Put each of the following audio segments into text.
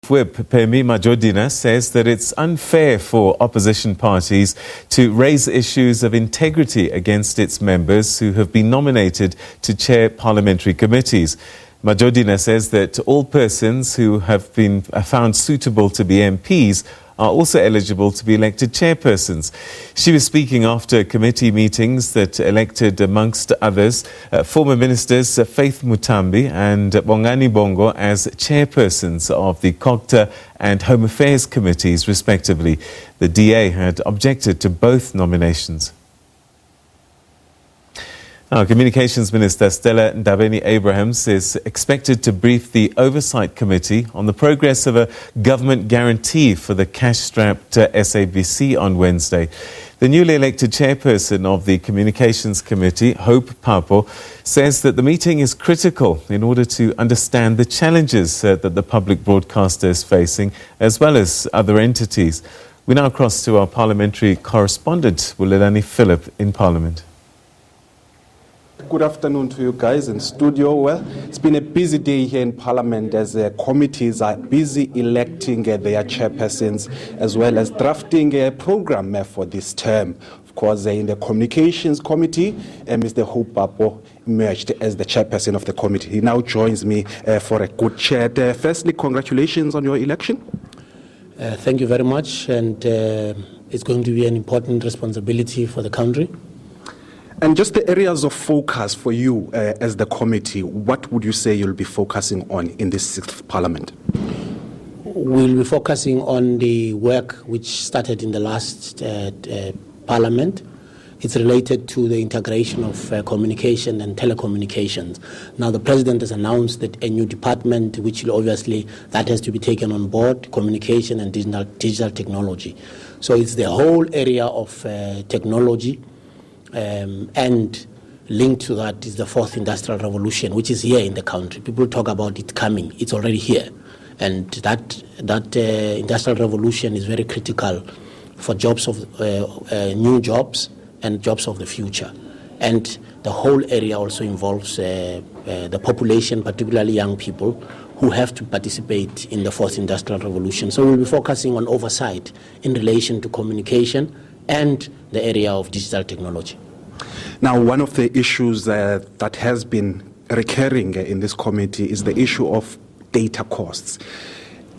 Whip Phemi Majodina says that it's unfair for opposition parties to raise issues of integrity against its members who have been nominated to chair parliamentary committees. Majodina says that all persons who have been found suitable to be MPs are also eligible to be elected chairpersons. She was speaking after committee meetings that elected, amongst others, former ministers Faith Mutambi and Bongani Bongo as chairpersons of the COGTA and Home Affairs committees, respectively. The DA had objected to both nominations. Now, Communications Minister Stella Ndabeni-Abrahams is expected to brief the Oversight Committee on the progress of a government guarantee for the cash-strapped SABC on Wednesday. The newly elected chairperson of the Communications Committee, Hope Papo, says that the meeting is critical in order to understand the challenges that the public broadcaster is facing, as well as other entities. We now cross to our parliamentary correspondent, Bulelani Phillip, in Parliament. Good afternoon to you guys in studio. Well, it's been a busy day here in Parliament as committees are busy electing their chairpersons as well as drafting a program for this term. Of course, in the Communications Committee, Mr. Hope Papo emerged as the chairperson of the committee. He now joins me for a good chat. Firstly, congratulations on your election. Thank you very much, and it's going to be an important responsibility for the country. And just the areas of focus for you as the committee, what would you say you'll be focusing on in this 6th Parliament? We'll be focusing on the work which started in the last Parliament. It's related to the integration of communication and telecommunications. Now, the President has announced that a new department, which will obviously, that has to be taken on board, communication and digital technology. So it's the whole area of technology. And linked to that is the 4th Industrial Revolution, which is here in the country. People talk about it coming. It's already here. And that Industrial Revolution is very critical for jobs of new jobs and jobs of the future. And the whole area also involves the population, particularly young people, who have to participate in the 4th Industrial Revolution. So we'll be focusing on oversight in relation to communication and the area of digital technology. Now, one of the issues that has been recurring in this committee is the issue of data costs.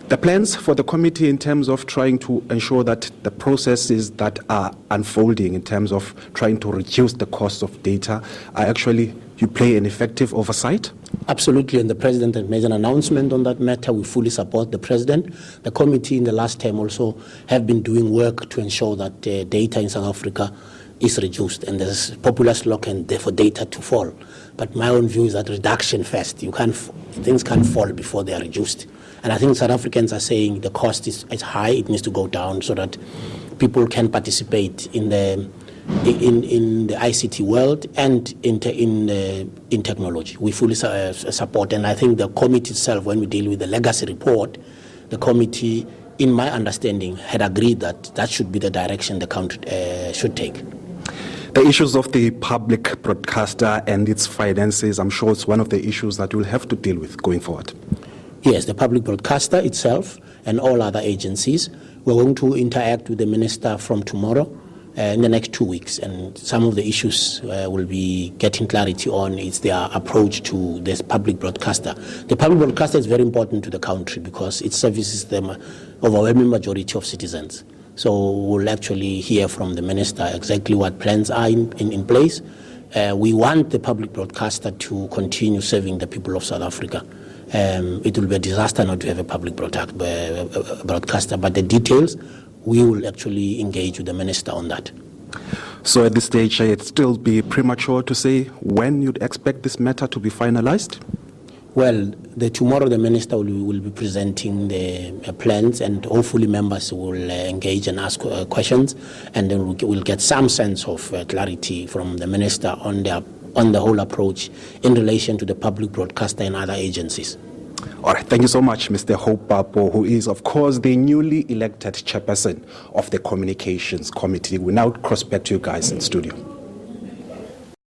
The plans for the committee in terms of trying to ensure that the processes that are unfolding in terms of trying to reduce the cost of data are actually, you play an effective oversight? Absolutely, and the President has made an announcement on that matter. We fully support the President. The committee in the last term also have been doing work to ensure that data in South Africa is reduced, and there's a popular slogan for data to fall. But my own view is that reduction first. Things can't fall before they are reduced. And I think South Africans are saying the cost is high, it needs to go down so that people can participate in the ICT world and in technology. We fully support, and I think the committee itself, when we deal with the legacy report, the committee, in my understanding, had agreed that that should be the direction the country should take. The issues of the public broadcaster and its finances, I'm sure it's one of the issues that we'll have to deal with going forward. Yes, the public broadcaster itself and all other agencies. We're going to interact with the minister from tomorrow in the next 2 weeks, and some of the issues will be getting clarity on is their approach to this public broadcaster. The public broadcaster is very important to the country because it services the overwhelming majority of citizens. So we'll actually hear from the minister exactly what plans are in place. We want the public broadcaster to continue serving the people of South Africa. It will be a disaster not to have a public broadcaster, but the details, we will actually engage with the minister on that. So at this stage, it'd still be premature to say when you'd expect this matter to be finalized? Well, tomorrow the minister will be presenting the plans, and hopefully members will engage and ask questions, and then we'll get some sense of clarity from the minister on the whole approach in relation to the public broadcaster and other agencies. All right, thank you so much, Mr. Hope Papo, who is, of course, the newly elected chairperson of the Communications Committee. We now cross back to you guys in studio.